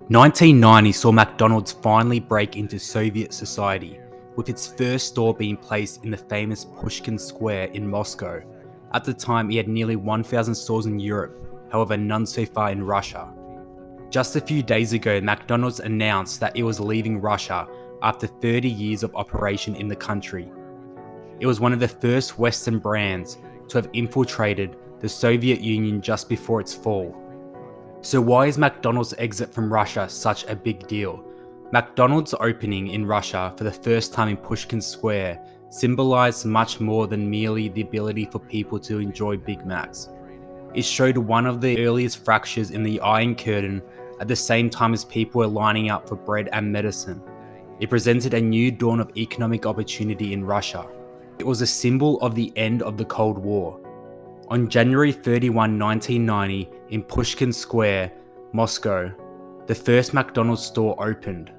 1990 saw McDonald's finally break into Soviet society, with its first store being placed in the famous Pushkin Square in Moscow. At the time, it had nearly 1,000 stores in Europe, however none so far in Russia. Just a few days ago, McDonald's announced that it was leaving Russia after 30 years of operation in the country. It was one of the first Western brands to have infiltrated the Soviet Union just before its fall. So why is McDonald's exit from Russia such a big deal? McDonald's opening in Russia for the first time in Pushkin Square symbolized much more than merely the ability for people to enjoy Big Macs. It showed one of the earliest fractures in the Iron Curtain at the same time as people were lining up for bread and medicine. It presented a new dawn of economic opportunity in Russia. It was a symbol of the end of the Cold War. On January 31, 1990, in Pushkin Square, Moscow, the first McDonald's store opened.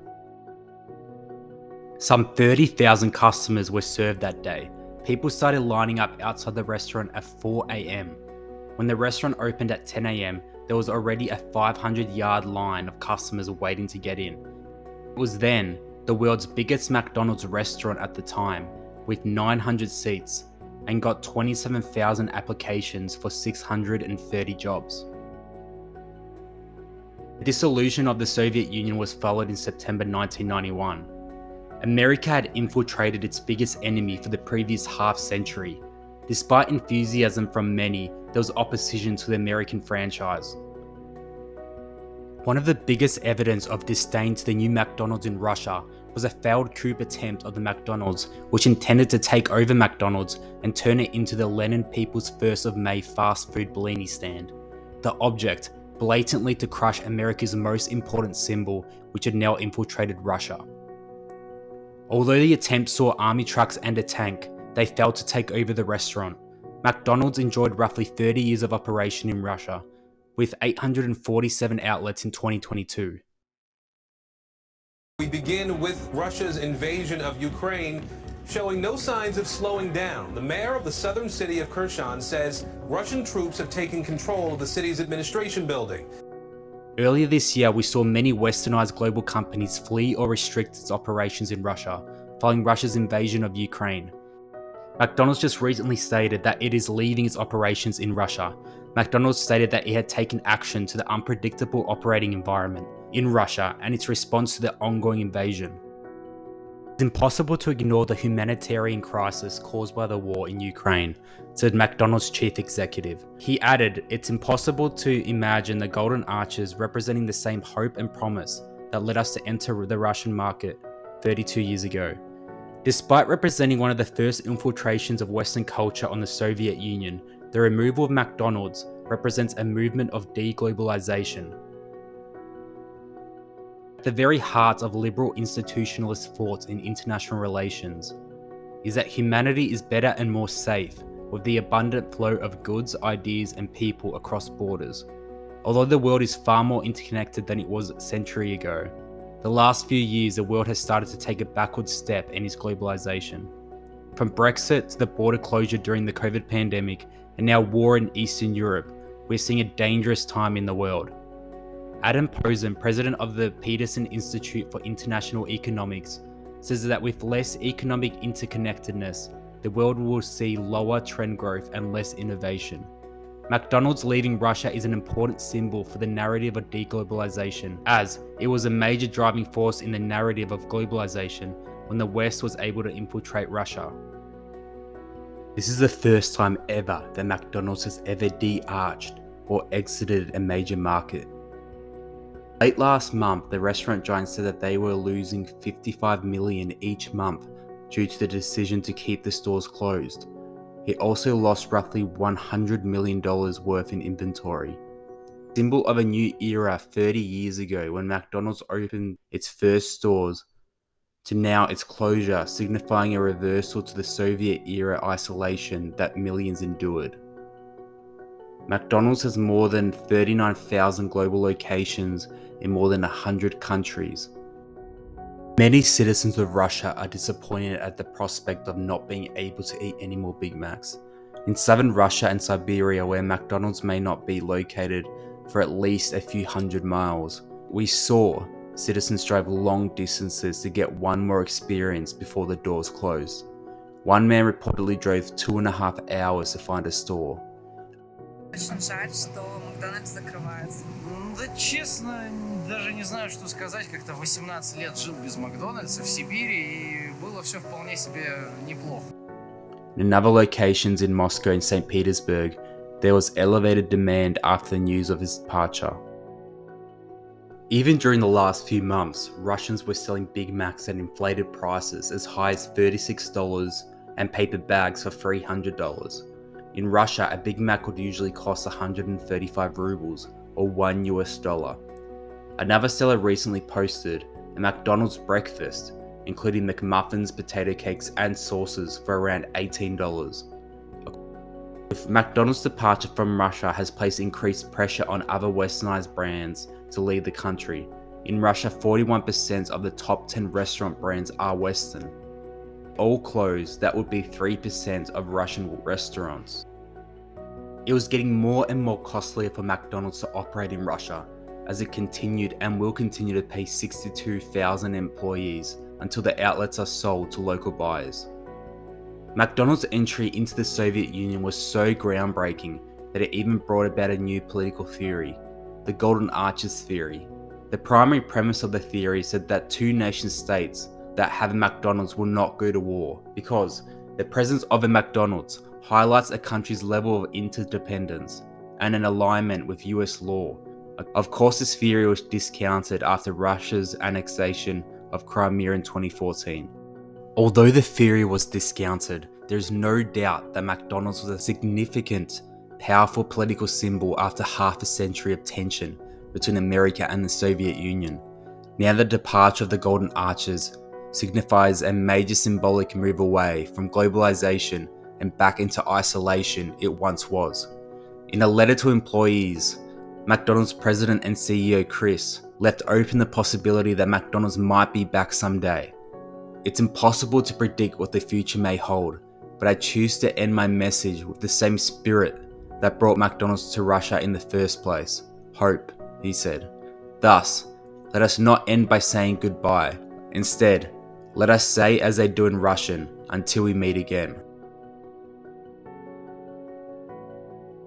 Some 30,000 customers were served that day. People started lining up outside the restaurant at 4 a.m. When the restaurant opened at 10 a.m, there was already a 500-yard line of customers waiting to get in. It was then the world's biggest McDonald's restaurant at the time, with 900 seats, and got 27,000 applications for 630 jobs. The dissolution of the Soviet Union was followed in September 1991. America had infiltrated its biggest enemy for the previous half-century. Despite enthusiasm from many, there was opposition to the American franchise. One of the biggest evidence of disdain to the new McDonald's in Russia was a failed coup attempt of the McDonald's, which intended to take over McDonald's and turn it into the Lenin People's 1st of May fast food Bellini stand. The object, blatantly to crush America's most important symbol, which had now infiltrated Russia. Although the attempt saw army trucks and a tank, they failed to take over the restaurant. McDonald's enjoyed roughly 30 years of operation in Russia, with 847 outlets in 2022. We begin with Russia's invasion of Ukraine showing no signs of slowing down. The mayor of the southern city of Kherson says Russian troops have taken control of the city's administration building. Earlier this year, we saw many westernized global companies flee or restrict its operations in Russia, following Russia's invasion of Ukraine. McDonald's just recently stated that it is leaving its operations in Russia. McDonald's stated that it had taken action to the unpredictable operating environment in Russia and its response to the ongoing invasion. It's impossible to ignore the humanitarian crisis caused by the war in Ukraine, said McDonald's chief executive. He added, "It's impossible to imagine the golden arches representing the same hope and promise that led us to enter the Russian market 32 years ago. Despite representing one of the first infiltrations of Western culture on the Soviet Union, the removal of McDonald's represents a movement of deglobalization." At the very heart of liberal institutionalist thoughts in international relations is that humanity is better and more safe with the abundant flow of goods, ideas, and people across borders. Although the world is far more interconnected than it was a century ago, the last few years the world has started to take a backward step in its globalization. From Brexit to the border closure during the COVID pandemic and now war in Eastern Europe, we're seeing a dangerous time in the world. Adam Posen, president of the Peterson Institute for International Economics, says that with less economic interconnectedness, the world will see lower trend growth and less innovation. McDonald's leaving Russia is an important symbol for the narrative of deglobalization, as it was a major driving force in the narrative of globalization when the West was able to infiltrate Russia. This is the first time ever that McDonald's has ever de-arched or exited a major market. Late last month, the restaurant giant said that they were losing $55 million each month due to the decision to keep the stores closed. It also lost roughly $100 million worth in inventory. Symbol of a new era 30 years ago when McDonald's opened its first stores, to now its closure, signifying a reversal to the Soviet era isolation that millions endured. McDonald's has more than 39,000 global locations in more than 100 countries. Many citizens of Russia are disappointed at the prospect of not being able to eat any more Big Macs. In southern Russia and Siberia, where McDonald's may not be located for at least a few hundred miles, We saw citizens drive long distances to get one more experience before the doors closed. One man reportedly drove 2.5 hours to find a store. Очень жаль, что McDonald's закрывается. Да честно, даже не знаю, что сказать. Как-то 18 лет жил без Макдональдса в Сибири, и было все вполне себе неплохо. In other locations in Moscow and St. Petersburg, there was elevated demand after the news of his departure. Even during the last few months, Russians were selling Big Macs at inflated prices as high as $36 and paper bags for $300. In Russia, a Big Mac would usually cost 135 rubles or $1. Another seller recently posted a McDonald's Breakfast, including McMuffins, potato cakes and sauces for around $18. If McDonald's departure from Russia has placed increased pressure on other westernized brands to leave the country. In Russia, 41% of the top 10 restaurant brands are Western. All closed, that would be 3% of Russian restaurants. It was getting more and more costly for McDonald's to operate in Russia, as it continued and will continue to pay 62,000 employees until the outlets are sold to local buyers. McDonald's entry into the Soviet Union was so groundbreaking that it even brought about a new political theory, the Golden Arches theory. The primary premise of the theory said that two nation states that have a McDonald's will not go to war because the presence of a McDonald's highlights a country's level of interdependence and an alignment with US law. Of course, this theory was discounted after Russia's annexation of Crimea in 2014. Although the theory was discounted, there is no doubt that McDonald's was a significant, powerful political symbol after half a century of tension between America and the Soviet Union. Now the departure of the Golden Arches signifies a major symbolic move away from globalization and back into isolation it once was. In a letter to employees, McDonald's president and CEO Chris left open the possibility that McDonald's might be back someday. It's impossible to predict what the future may hold, but I choose to end my message with the same spirit that brought McDonald's to Russia in the first place. Hope, he said. Thus, let us not end by saying goodbye. Instead, let us say as they do in Russian, until we meet again.